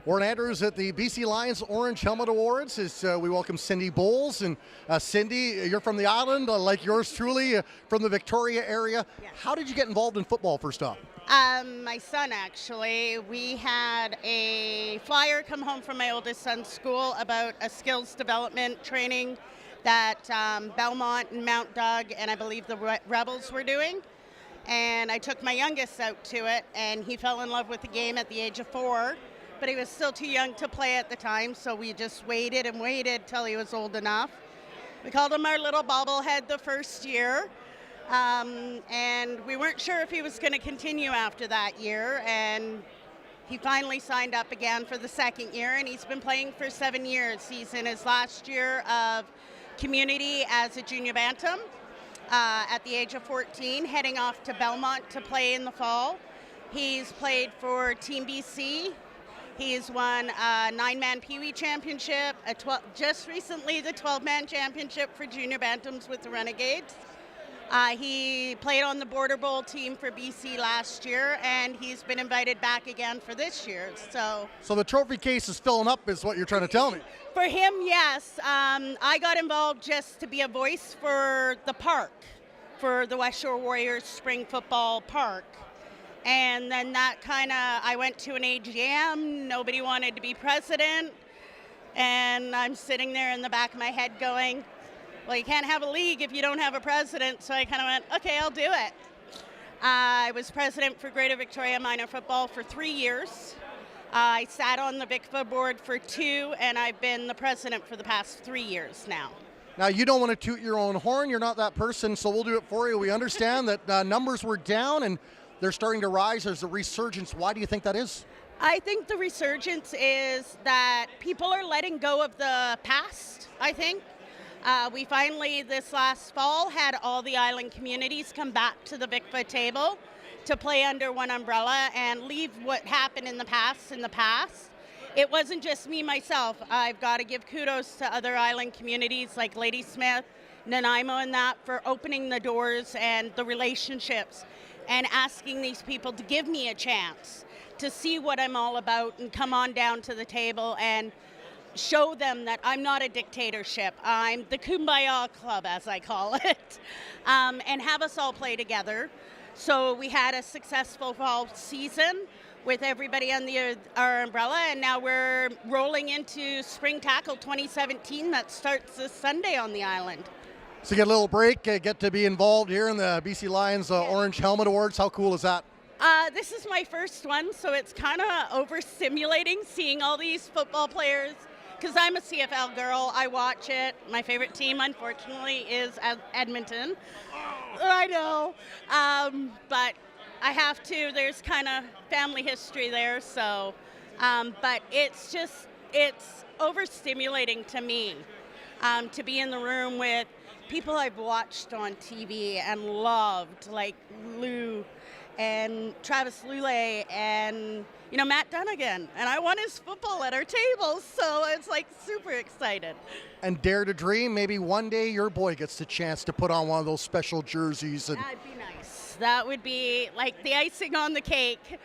Warren Andrews at the BC Lions Orange Helmet Awards as we welcome Cindy Bowles. And Cindy, you're from the island, like yours truly, from the Victoria area. Yes. How did you get involved in football first off? My son, actually. We had a flyer come home from my oldest son's school about a skills development training that Belmont and Mount Doug and I believe the Rebels were doing. And I took my youngest out to it, and he fell in love with the game at the age of 4. But he was still too young to play at the time, so we just waited and waited till he was old enough. We called him our little bobblehead the first year, and we weren't sure if he was going to continue after that year, and he finally signed up again for the second year, and he's been playing for 7 years. He's in his last year of community as a junior bantam at the age of 14, heading off to Belmont to play in the fall. He's played for Team BC. He's won a 9-man Pee Wee championship, just recently the 12-man championship for junior bantams with the Renegades. He played on the Border Bowl team for BC last year, and he's been invited back again for this year. So the trophy case is filling up, is what you're trying to tell me. For him, yes. I got involved just to be a voice for the park, for the West Shore Warriors Spring Football Park. And then I went to an AGM, nobody wanted to be president, and I'm sitting there in the back of my head going, well, you can't have a league if you don't have a president, so I kind of went, okay, I'll do it. I was president for Greater Victoria Minor Football for 3 years. I sat on the VICFA board for 2, and I've been the president for the past 3 years now. Now, you don't want to toot your own horn, you're not that person, so we'll do it for you. We understand that numbers were down, and they're starting to rise. There's a resurgence. Why do you think that is? I think the resurgence is that people are letting go of the past, I think. We finally, this last fall, had all the island communities come back to the VICFA table to play under one umbrella and leave what happened in the past in the past. It wasn't just me, myself. I've got to give kudos to other island communities like Ladysmith, Nanaimo and that for opening the doors and the relationships and asking these people to give me a chance to see what I'm all about and come on down to the table and show them that I'm not a dictatorship. I'm the Kumbaya Club, as I call it, and have us all play together. So we had a successful fall season with everybody under our umbrella, and now we're rolling into Spring Tackle 2017 that starts this Sunday on the island. So you get a little break, get to be involved here in the BC Lions Orange Helmet Awards. How cool is that? This is my first one, so it's kind of overstimulating seeing all these football players, because I'm a CFL girl. I watch it. My favorite team, unfortunately, is Edmonton. I know, but I have to. There's kind of family history there, so, but it's overstimulating to me to be in the room with people I've watched on TV and loved, like Lou and Travis Lulay and, Matt Dunnigan. And I won his football at our table, so it's like super excited. And dare to dream, maybe one day your boy gets the chance to put on one of those special jerseys. And that'd be nice. That would be like the icing on the cake.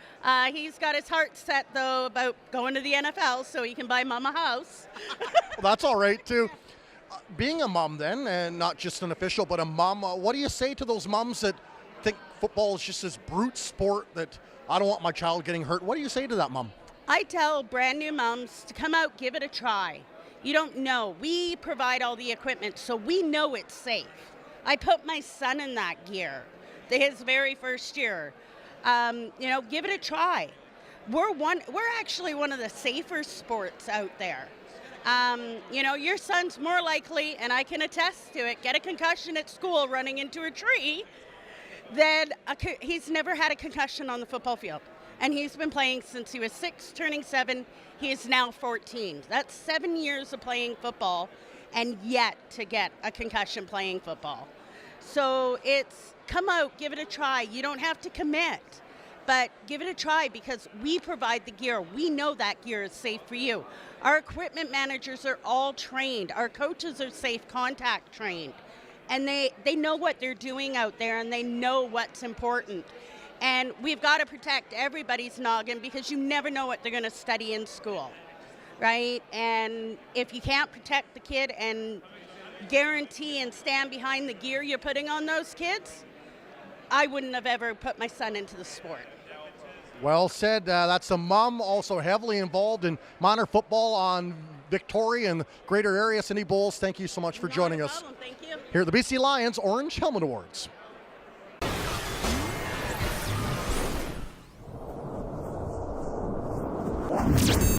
He's got his heart set, though, about going to the NFL so he can buy Mom a house. Well, that's all right, too. Being a mom then, and not just an official, but a mom, what do you say to those moms that think football is just this brute sport that I don't want my child getting hurt? What do you say to that mom? I tell brand new moms to come out, give it a try. You don't know. We provide all the equipment, so we know it's safe. I put my son in that gear, his very first year. Give it a try. We're actually one of the safer sports out there. Your son's more likely, and I can attest to it, get a concussion at school running into a tree than he's never had a concussion on the football field. And he's been playing since he was 6, turning 7. He is now 14. That's 7 years of playing football and yet to get a concussion playing football. So it's come out, give it a try. You don't have to commit, but give it a try because we provide the gear. We know that gear is safe for you. Our equipment managers are all trained. Our coaches are safe contact trained. and they know what they're doing out there, and they know what's important. And we've got to protect everybody's noggin, because you never know what they're going to study in school, right? And if you can't protect the kid and guarantee and stand behind the gear you're putting on those kids, I wouldn't have ever put my son into the sport. Well said. That's a mom also heavily involved in minor football on Victoria and greater area. Cindy Bowles, thank you so much for joining us Thank you. here at the BC Lions Orange Helmet Awards.